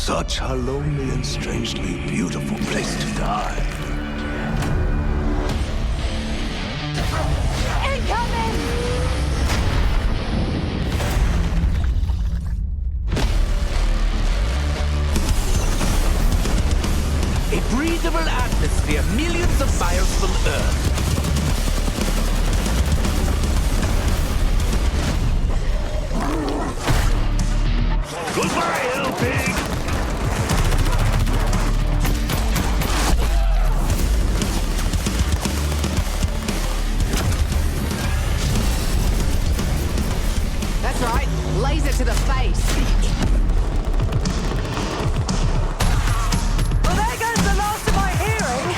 Such a lonely and strangely beautiful place to die. Incoming! A breathable atmosphere millions of miles from Earth. Goodbye, Hell Pig! That's right, laser to the face. Well, there goes the last of my hearing.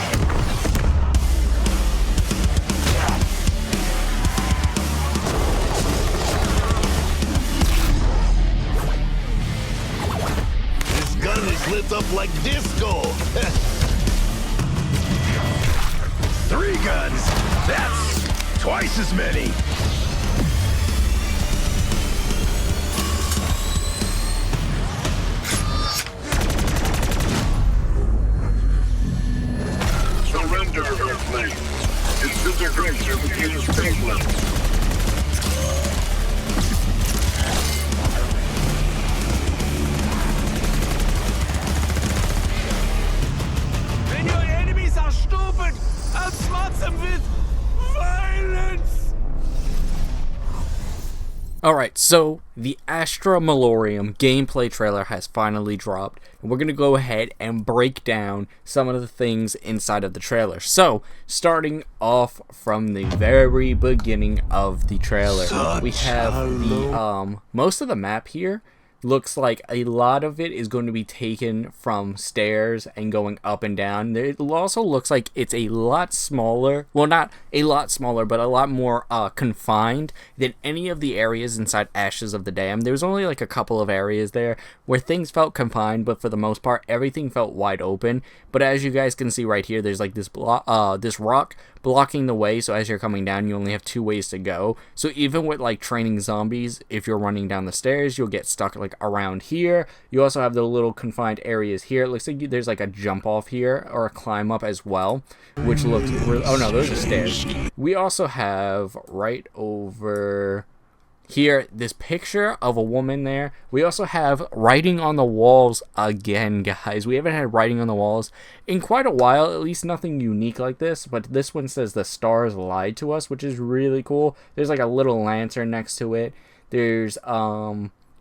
This gun is lit up like disco! 3 guns! That's twice as many! Surrender, Earthling. Disintegration is painless. When your enemies are stupid, outsmart them with violence! Alright, so the Astra Malorum gameplay trailer has finally dropped, and we're going to go ahead and break down some of the things inside of the trailer. So, starting off from the very beginning of the trailer, we have the, most of the map here looks like a lot of it is going to be taken from stairs and going up and down. It also looks like it's a lot smaller, well, not a lot smaller, but a lot more confined than any of the areas inside Ashes of the Dam. There's only like a couple of areas there where things felt confined, but for the most part, everything felt wide open. But as you guys can see right here, there's like this rock blocking the way, so as you're coming down, you only have 2 ways to go. So even with like training zombies, if you're running down the stairs, you'll get stuck like around here. You also have the little confined areas here. It looks like there's like a jump off here or a climb up as well, which looks really, oh no, those are stairs. We also have right over here this picture of a woman there. We also have writing on the walls again, guys. We haven't had writing on the walls in quite a while, at least nothing unique like this, but this one says the stars lied to us, which is really cool. There's like a little lantern next to it. There's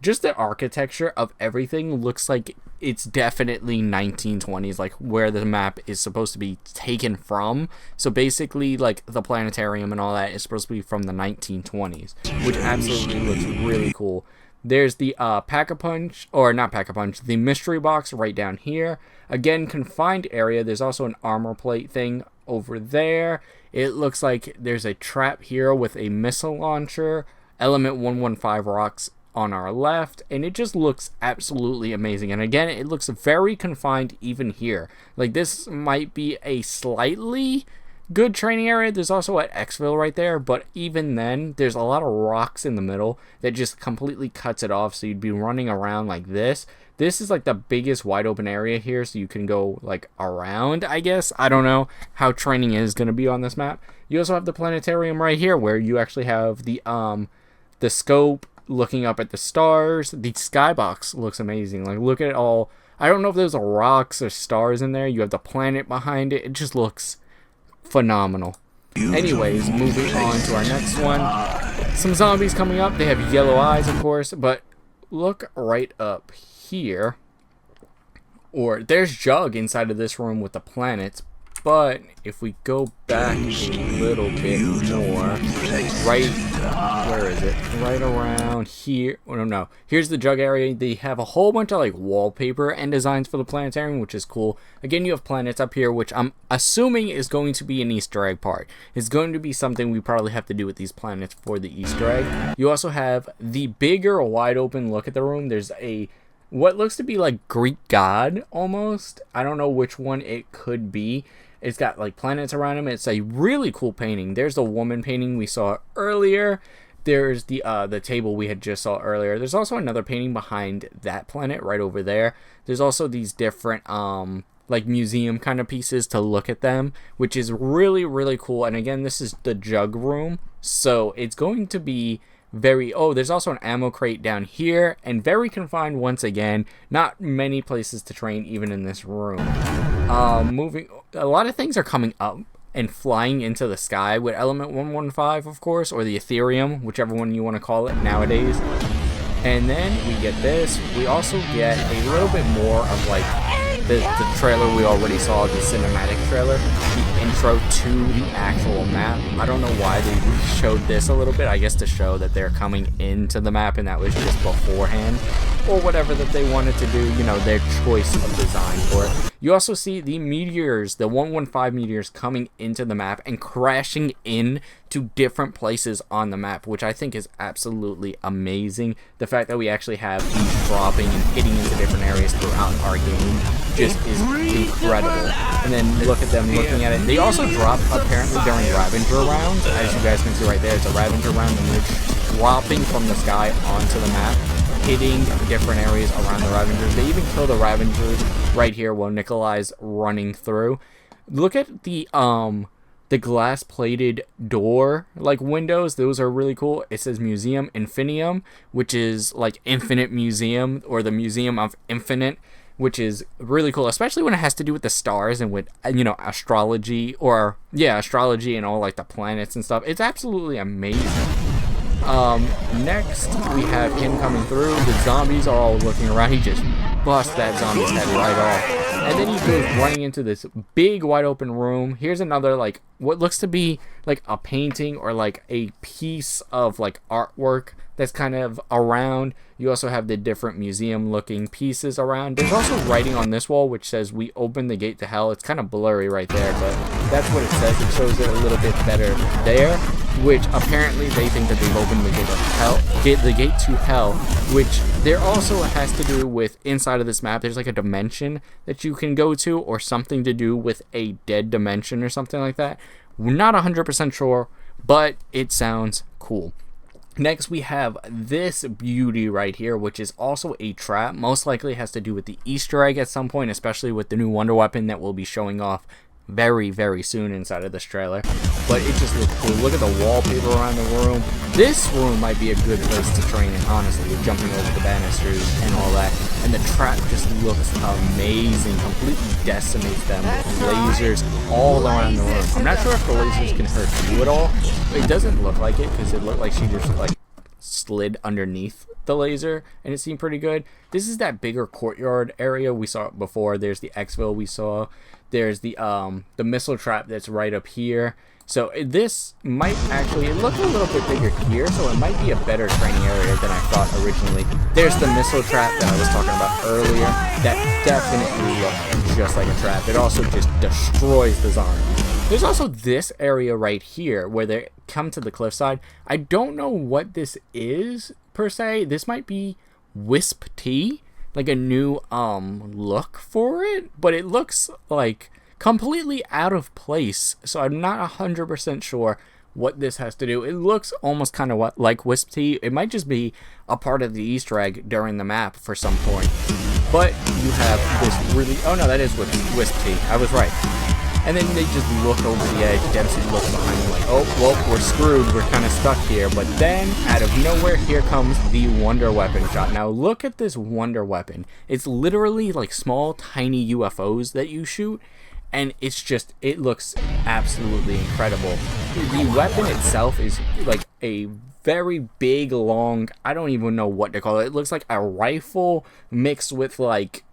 just the architecture of everything looks like it's definitely 1920s, like where the map is supposed to be taken from. So basically, like the planetarium and all that is supposed to be from the 1920s, which absolutely looks really cool. There's the Pack-a-Punch, or not Pack-a-Punch, the mystery box right down here. Again, confined area. There's also an armor plate thing over there. It looks like there's a trap here with a missile launcher. Element 115 rocks on our left, and it just looks absolutely amazing. And again, it looks very confined even here. Like, this might be a slightly good training area. There's also at Xville right there, but even then, there's a lot of rocks in the middle that just completely cuts it off, so you'd be running around like this. This is like the biggest wide open area here, so you can go like around, I guess. I don't know how training is going to be on this map. You also have the planetarium right here, where you actually have the scope looking up at the stars. The skybox looks amazing. Like, look at it all. I don't know if there's rocks or stars in there. You have the planet behind it. It just looks phenomenal. Anyways, moving on to our next one. Some zombies coming up. They have yellow eyes, of course, but look right up here. Or there's Jug inside of this room with the planets. But if we go back a little bit more, right, where is it? Right around here. Oh, no. Here's the Jug area. They have a whole bunch of like wallpaper and designs for the planetarium, which is cool. Again, you have planets up here, which I'm assuming is going to be an Easter egg part. It's going to be something we probably have to do with these planets for the Easter egg. You also have the bigger wide open look at the room. There's a what looks to be like Greek god almost. I don't know which one it could be. It's got like planets around him. It's a really cool painting. There's the woman painting we saw earlier. there's the table we had just saw earlier. There's also another painting behind that planet right over there. There's also these different like museum kind of pieces to look at them, which is really, really cool. And again, this is the jug room, so it's going to be very... Oh, there's also an ammo crate down here, and very confined once again. Not many places to train even in this room. Moving, a lot of things are coming up and flying into the sky with element 115, of course, or the Ethereum, whichever one you want to call it nowadays. And then we get this. We also get a little bit more of like the trailer we already saw, the cinematic trailer, the intro to the actual map. I don't know why they showed this a little bit. I guess to show that they're coming into the map and that was just beforehand, or whatever that they wanted to do, you know, their choice of design for it. You also see the meteors, the 115 meteors coming into the map and crashing in to different places on the map, which I think is absolutely amazing. The fact that we actually have these dropping and hitting into different areas throughout our game just is incredible. And then look at them looking at it. They also drop apparently during Ravager rounds. As you guys can see right there, it's a Ravager round and they're dropping from the sky onto the map, hitting different areas around the Ravengers. They even kill the Ravengers right here while Nikolai's running through. Look at the glass plated door like windows. Those are really cool. It says Museum Infinium, which is like Infinite Museum, or the Museum of Infinite, which is really cool, especially when it has to do with the stars and with, you know, astrology, or yeah, astrology and all like the planets and stuff. It's absolutely amazing. Next we have him coming through. The zombies are all looking around. He just busts that zombie's head right off. And then he goes running into this big wide open room. Here's another, like, what looks to be like a painting or like a piece of like artwork that's kind of around. You also have the different museum looking pieces around. There's also writing on this wall which says "We open the gate to hell." It's kind of blurry right there, but that's what it says. It shows it a little bit better there, which apparently they think that they've opened the gate of hell, the gate to hell, which there also has to do with inside of this map. There's like a dimension that you can go to, or something to do with a dead dimension or something like that. We're not 100% sure, but it sounds cool. Next we have this beauty right here, which is also a trap. Most likely has to do with the Easter egg at some point, especially with the new wonder weapon that will be showing off very, very soon inside of this trailer. But it just looks cool. Look at the wallpaper around the room. This room might be a good place to train in, honestly, with jumping over the banisters and all that. And the trap just looks amazing. Completely decimates them with lasers all around the room. I'm not sure if the lasers can hurt you at all. It doesn't look like it, because it looked like she just like slid underneath the laser and it seemed pretty good. This is that bigger courtyard area we saw before. There's the exfil we saw. There's the missile trap that's right up here. So this might actually, it looked a little bit bigger here, so it might be a better training area than I thought originally. There's the missile trap that I was talking about earlier. That definitely looks just like a trap. It also just destroys the zombies. There's also this area right here where they come to the cliffside. I don't know what this is per se. This might be Wisp Tea, like a new look for it, but it looks like completely out of place, so I'm not 100% sure what this has to do. It looks almost kind of like Wisp Tea. It might just be a part of the Easter egg during the map for some point. But you have this really... Oh no, that is Wisp Tea. I was right. And then they just look over the edge. Dempsey looks behind them like, oh, well, we're screwed. We're kind of stuck here. But then, out of nowhere, here comes the Wonder Weapon shot. Now, look at this Wonder Weapon. It's literally like small, tiny UFOs that you shoot. And it's just, it looks absolutely incredible. The weapon itself is like a very big, long, I don't even know what to call it. It looks like a rifle mixed with like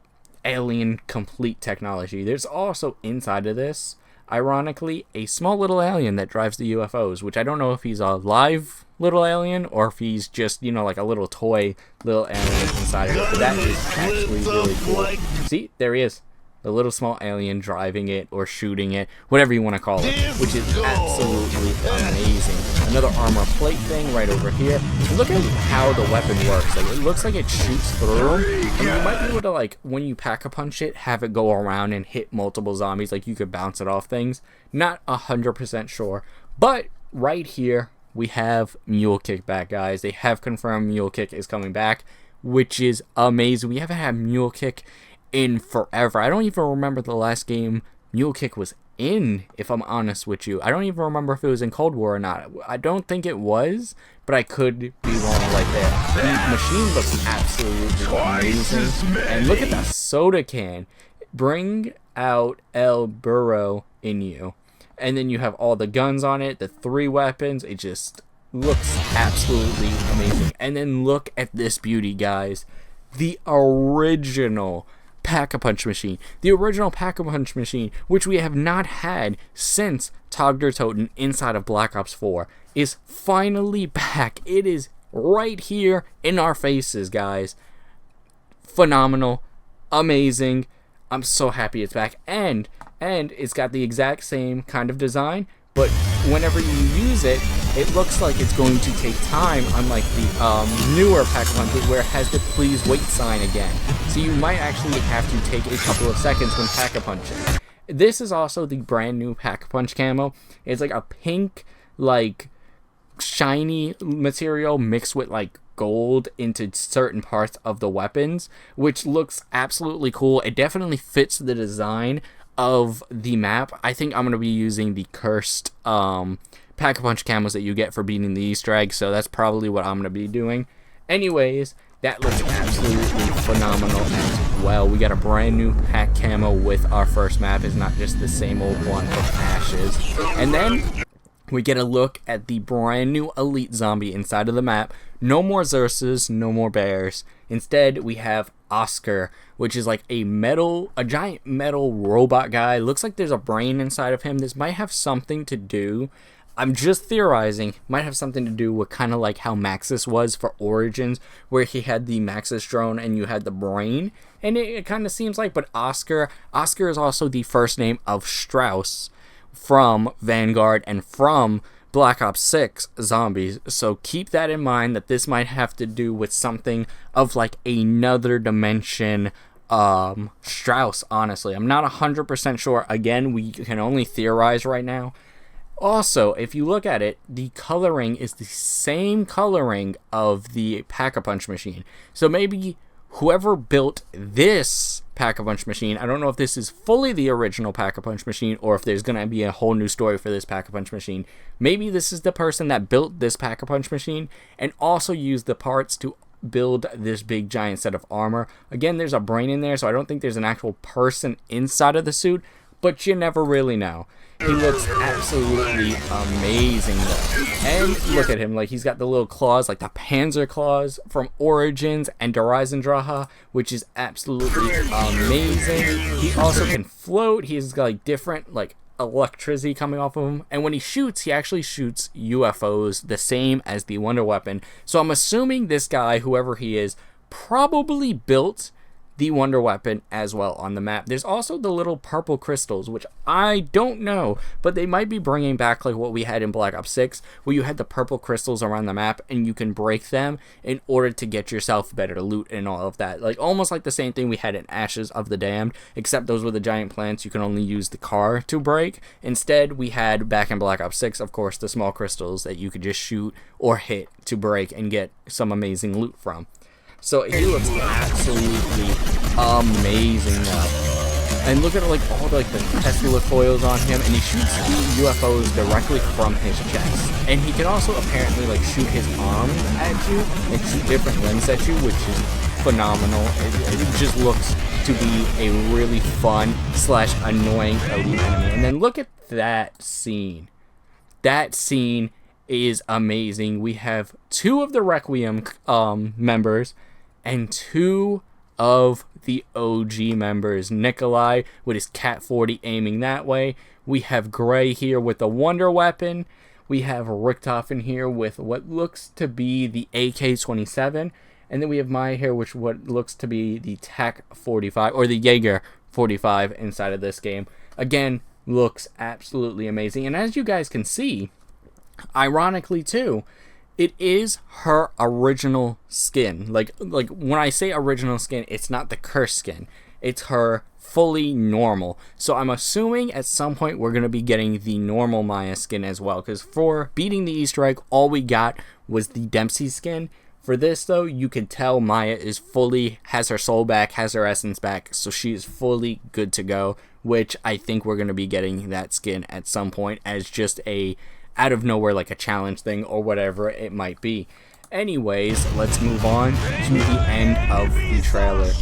alien complete technology. There's also inside of this, ironically, a small little alien that drives the UFOs, which I don't know if he's a live little alien or if he's just, you know, like a little toy little alien inside of it. But that is actually really cool. See, there he is. The little small alien driving it or shooting it, whatever you want to call it, which is absolutely amazing. Another armor plate thing right over here. Look at how the weapon works. Like, it looks like it shoots through, and you might be able to, like, when you pack-a-punch it, have it go around and hit multiple zombies. Like, you could bounce it off things. Not 100% sure, but right here we have Mule Kick back, guys. They have confirmed Mule Kick is coming back, which is amazing. We haven't had Mule Kick in forever. I don't even remember the last game Mule Kick was in, if I'm honest with you. I don't even remember if it was in Cold War or not. I don't think it was, but I could be wrong right there. The machine looks absolutely amazing. And look at that soda can. Bring out El Burro in you. And then you have all the guns on it, the 3 weapons. It just looks absolutely amazing. And then look at this beauty, guys. The original Pack-a-Punch machine. The original Pack-a-Punch machine, which we have not had since Tag der Toten inside of Black Ops 4, is finally back. It is right here in our faces, guys. Phenomenal. Amazing. I'm so happy it's back. And it's got the exact same kind of design, but whenever you use it, it looks like it's going to take time, unlike the newer Pack-a-Punches where it has the please wait sign again. So you might actually have to take a couple of seconds when Pack-a-Punching. This is also the brand new Pack-a-Punch camo. It's like a pink, like, shiny material mixed with, like, gold into certain parts of the weapons, which looks absolutely cool. It definitely fits the design of the map. I think I'm going to be using the cursed Pack-a-Punch camos that you get for beating the Easter egg, so that's probably what I'm going to be doing. Anyways, that looks absolutely phenomenal as well. We got a brand new pack camo with our first map. It's not just the same old one from Ashes. And then we get a look at the brand new Elite Zombie inside of the map. No more Xerxes, no more bears. Instead, we have Oscar, which is like a giant metal robot guy. Looks like there's a brain inside of him. This might have something to do, I'm just theorizing, might have something to do with kind of like how Maxis was for Origins, where he had the Maxis drone and you had the brain. And it kind of seems like, but Oscar is also the first name of Strauss from Vanguard and from Black Ops 6 Zombies. So keep that in mind, that this might have to do with something of like another dimension Strauss. Honestly, I'm not 100% sure. Again, we can only theorize right now. Also, if you look at it, the coloring is the same coloring of the Pack-a-Punch machine. So maybe whoever built this Pack-a-Punch machine, I don't know if this is fully the original Pack-a-Punch machine or if there's going to be a whole new story for this Pack-a-Punch machine. Maybe this is the person that built this Pack-a-Punch machine and also used the parts to build this big giant set of armor. Again, there's a brain in there, so I don't think there's an actual person inside of the suit, but you never really know. He looks absolutely amazing though. And look at him, like he's got the little claws, like the Panzer claws from Origins and Dreisendrache, which is absolutely amazing. He also can float. He's got like different like electricity coming off of him. And when he shoots, he actually shoots UFOs the same as the Wonder Weapon. So I'm assuming this guy, whoever he is, probably built the Wonder Weapon as well on the map. There's also the little purple crystals, which I don't know, but they might be bringing back like what we had in Black Ops 6, where you had the purple crystals around the map and you can break them in order to get yourself better loot and all of that. Like almost like the same thing we had in Ashes of the Damned, except those were the giant plants you can only use the car to break. Instead, we had back in Black Ops 6, of course, the small crystals that you could just shoot or hit to break and get some amazing loot from. So he looks absolutely amazing now. And look at like all the, like the Tesla foils on him, and he shoots UFOs directly from his chest. And he can also apparently like shoot his arms at you and shoot different limbs at you, which is phenomenal. It just looks to be a really fun / annoying elite enemy. And then look at that scene. That scene is amazing. We have 2 of the Requiem members and 2 of the OG members. Nikolai with his Cat 40 aiming that way. We have Gray here with the Wonder Weapon. We have Richtofen here with what looks to be the AK-27. And then we have Maya here, which what looks to be the TAC 45 or the Jaeger 45 inside of this game. Again, looks absolutely amazing. And as you guys can see, ironically too, it is her original skin. Like when I say original skin, it's not the cursed skin. it's her fully normal. So I'm assuming at some point we're going to be getting the normal Maya skin as well, because for beating the Easter egg, all we got was the Dempsey skin. For this though, you can tell Maya is has her soul back, has her essence back, so she is fully good to go, which I think we're going to be getting that skin at some point as just a out of nowhere, like a challenge thing or whatever it might be. Anyways, let's move on to the end of the trailer.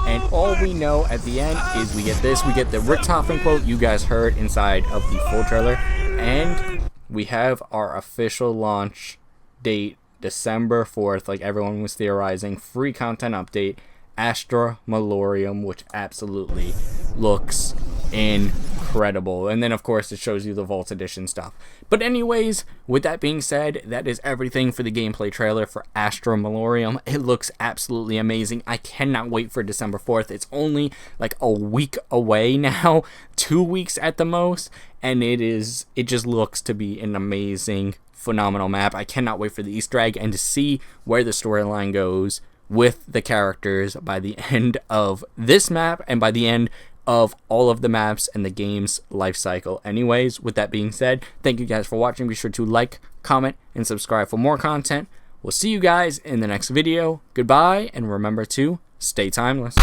And all we know at the end is we get this. We get the Richtofen quote you guys heard inside of the full trailer. And we have our official launch date, December 4th, like everyone was theorizing. Free content update, Astra Malorum, which absolutely looks incredible. And then of course it shows you the Vault Edition stuff. But anyways, with that being said, that is everything for the gameplay trailer for Astra Malorum. It looks absolutely amazing. I cannot wait for December 4th. It's only like a week away now, 2 weeks at the most, and it just looks to be an amazing, phenomenal map. I cannot wait for the Easter egg and to see where the storyline goes with the characters by the end of this map and by the end of all of the maps and the game's life cycle. Anyways, with that being said, thank you guys for watching. Be sure to like, comment, and subscribe for more content. We'll see you guys in the next video. Goodbye, and remember to stay timeless.